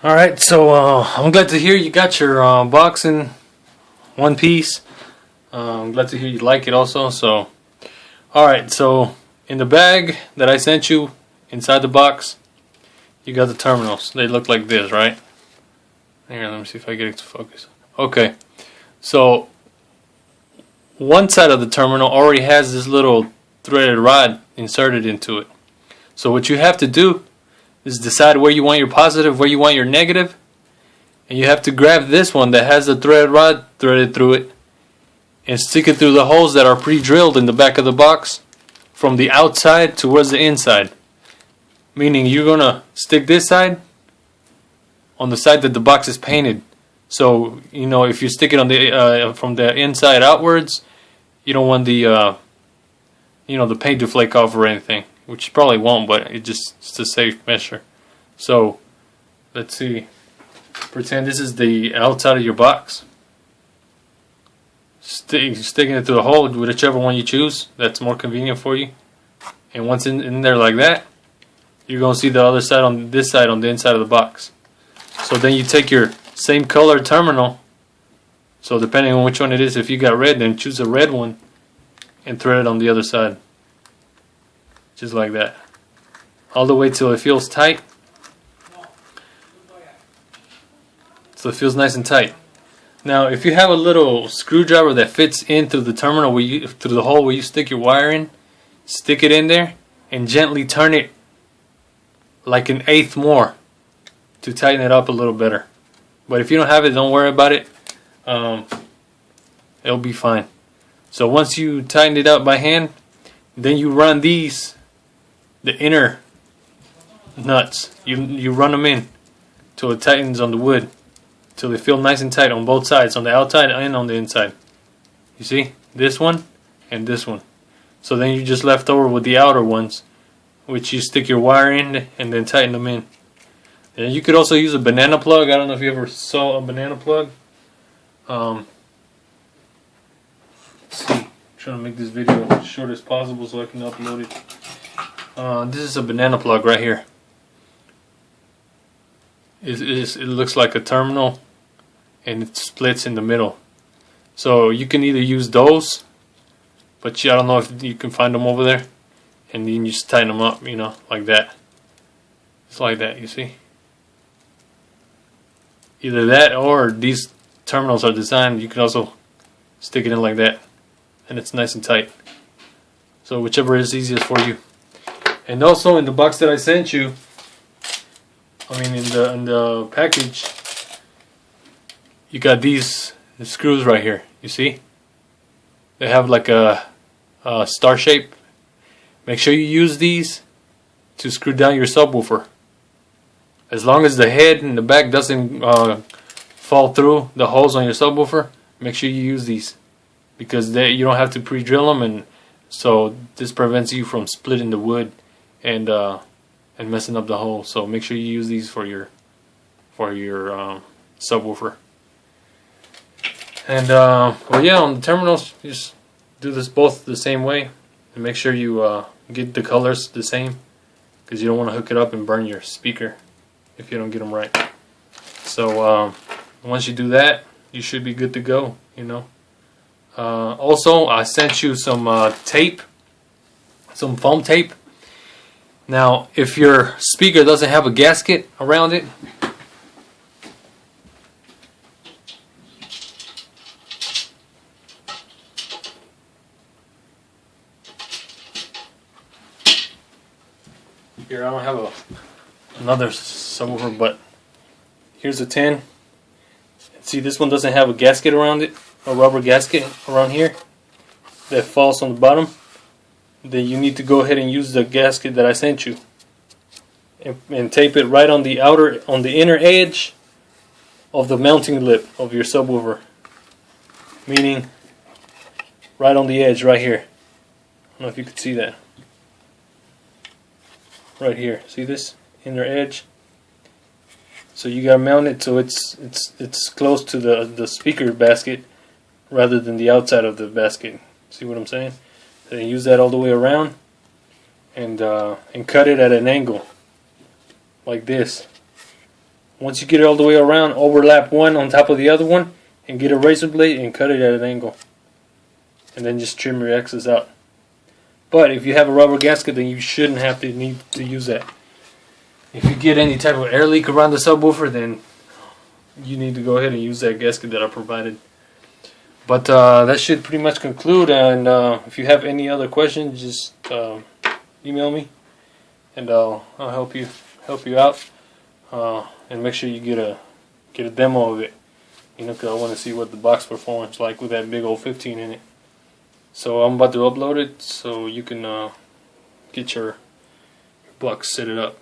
Alright, so I'm glad to hear you got your box in one piece. I'm glad to hear you like it also. So, alright, so in the bag that I sent you, inside the box, you got the terminals. They look like this, right? Here, let me see if I get it to focus. Okay, so one side of the terminal already has this little threaded rod inserted into it. So what you have to do is decide where you want your positive, where you want your negative, and you have to grab this one that has the threaded rod threaded through it and stick it through the holes that are pre-drilled in the back of the box from the outside towards the inside. Meaning you're gonna stick this side on the side that the box is painted. So you know, if you stick it on the from the inside outwards, you don't want the the paint to flake off or anything, which you probably won't, but it's a safe measure. So let's see. Pretend this is the outside of your box. Sticking it through the hole, whichever one you choose, that's more convenient for you. And once in there like that, you're gonna see the other side on this side on the inside of the box. So then you take your same color terminal. So depending on which one it is, if you got red, then choose a red one and thread it on the other side. Just like that. All the way till it feels tight. So it feels nice and tight. Now if you have a little screwdriver that fits in through the terminal through the hole where you stick your wire in, stick it in there and gently turn it like an eighth more to tighten it up a little better. But if you don't have it, don't worry about it. It'll be fine. So once you tighten it up by hand, then you run the inner nuts. You run them in till it tightens on the wood, till they feel nice and tight on both sides, on the outside and on the inside. You see, this one and this one. So then you just left over with the outer ones, which you stick your wire in and then tighten them in. And you could also use a banana plug. I don't know if you ever saw a banana plug. Let's see. I'm trying to make this video as short as possible so I can upload it. This is a banana plug right here. It looks like a terminal and it splits in the middle. So you can either use those, but I don't know if you can find them over there, and then you just tighten them up, like that. It's like that, you see? Either that or these terminals are designed, you can also stick it in like that and it's nice and tight. So whichever is easiest for you. And also in the box that I sent you, in the package, you got the screws right here. You see? They have like a star shape. Make sure you use these to screw down your subwoofer. As long as the head and the back doesn't fall through the holes on your subwoofer, make sure you use these, because you don't have to pre-drill them, and so this prevents you from splitting the wood and messing up the hole. So make sure you use these for your subwoofer. And well, yeah, on the terminals, you just do this both the same way, and make sure you get the colors the same, because you don't want to hook it up and burn your speaker if you don't get them right. So once you do that, you should be good to go. Also, I sent you some tape, some foam tape. Now, if your speaker doesn't have a gasket around it, here, I don't have another subwoofer, but here's a 10. See, this one doesn't have a gasket around it, a rubber gasket around here that falls on the bottom. Then you need to go ahead and use the gasket that I sent you and tape it right on the inner edge of the mounting lip of your subwoofer. Meaning right on the edge right here. I don't know if you could see that. Right here. See this inner edge? So you gotta mount it so it's close to the speaker basket rather than the outside of the basket. See what I'm saying? Then use that all the way around and cut it at an angle like this. Once you get it all the way around, overlap one on top of the other one, and get a razor blade and cut it at an angle. And then just trim your excess out. But if you have a rubber gasket, then you shouldn't have to need to use that. If you get any type of air leak around the subwoofer, then you need to go ahead and use that gasket that I provided. But that should pretty much conclude. And if you have any other questions, just email me, and I'll help you out. And make sure you get a demo of it. You know, because I want to see what the box performance like with that big old 15 in it. So I'm about to upload it so you can get your box set it up.